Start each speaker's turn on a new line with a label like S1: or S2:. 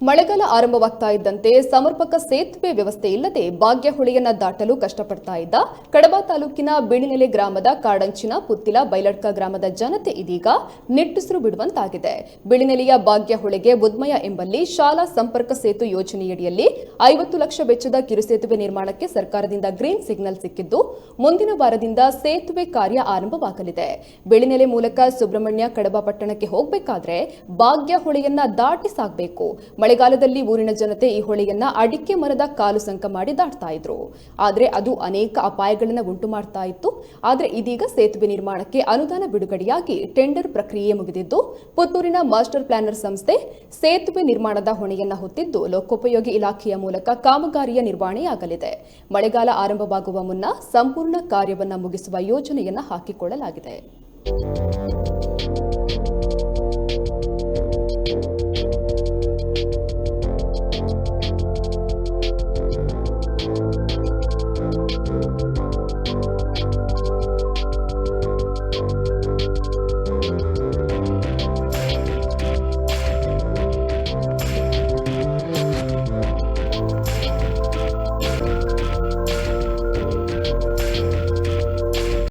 S1: ಮಳೆಗಾಲ ಆರಂಭವಾಗ್ತಾ ಇದ್ದಂತೆ ಸಮರ್ಪಕ ಸೇತುವೆ ವ್ಯವಸ್ಥೆ ಇಲ್ಲದೆ ಬಾಗ್ಯಹೊಳೆಯನ್ನ ದಾಟಲು ಕಷ್ಟಪಡ್ತಾ ಇದ್ದ ಕಡಬ ತಾಲೂಕಿನ ಬಿಳಿನೆಲೆ ಗ್ರಾಮದ ಕಾಡಂಚಿನ ಪುತ್ತಿಲ ಬೈಲಡ್ಕ ಗ್ರಾಮದ ಜನತೆ ಇದೀಗ ನಿಟ್ಟುಸಿರು ಬಿಡುವಂತಾಗಿದೆ. ಬಿಳಿನೆಲೆಯ ಬಾಗ್ಯಹೊಳೆಗೆ ಬುದ್ಮಯ ಎಂಬಲ್ಲಿ ಶಾಲಾ ಸಂಪರ್ಕ ಸೇತು ಯೋಜನೆಯಡಿಯಲ್ಲಿ 50 ಲಕ್ಷ ವೆಚ್ಚದ ಕಿರುಸೇತುವೆ ನಿರ್ಮಾಣಕ್ಕೆ ಸರ್ಕಾರದಿಂದ ಗ್ರೀನ್ ಸಿಗ್ನಲ್ ಸಿಕ್ಕಿದ್ದು ಮುಂದಿನ ವಾರದಿಂದ ಸೇತುವೆ ಕಾರ್ಯ ಆರಂಭವಾಗಲಿದೆ. ಬಿಳಿನೆಲೆ ಮೂಲಕ ಸುಬ್ರಹ್ಮಣ್ಯ ಕಡಬ ಪಟ್ಟಣಕ್ಕೆ ಹೋಗಬೇಕಾದ್ರೆ ಬಾಗ್ಯಹೊಳೆಯನ್ನ ದಾಟಿ ಸಾಗಬೇಕು. ಮಳೆಗಾಲದಲ್ಲಿ ಊರಿನ ಜನತೆ ಈ ಹೊಳೆಯನ್ನ ಅಡಿಕೆ ಮರದ ಕಾಲು ಸಂಕ ಮಾಡಿ ದಾಟ್ತಾ ಇದ್ರು. ಆದ್ರೆ ಅದು ಅನೇಕ ಅಪಾಯಗಳನ್ನು ಉಂಟು ಮಾಡ್ತಾ ಇತ್ತು. ಆದ್ರೆ ಇದೀಗ ಸೇತುವೆ ನಿರ್ಮಾಣಕ್ಕೆ ಅನುದಾನ ಬಿಡುಗಡೆಯಾಗಿ ಟೆಂಡರ್ ಪ್ರಕ್ರಿಯೆ ಮುಗಿದಿದ್ದು ಪುತ್ತೂರಿನ ಮಾಸ್ಟರ್ ಪ್ಲಾನರ್ ಸಂಸ್ಥೆ ಸೇತುವೆ ನಿರ್ಮಾಣದ ಹೊಣೆಯನ್ನ ಹೊತ್ತಿದ್ದು ಲೋಕೋಪಯೋಗಿ ಇಲಾಖೆಯ ಮೂಲಕ ಕಾಮಗಾರಿಯ ನಿರ್ವಹಣೆಯಾಗಲಿದೆ. ಮಳೆಗಾಲ ಆರಂಭವಾಗುವ ಮುನ್ನ ಸಂಪೂರ್ಣ ಕಾರ್ಯವನ್ನ ಮುಗಿಸುವ ಯೋಜನೆಯನ್ನ ಹಾಕಿಕೊಳ್ಳಲಾಗಿದೆ.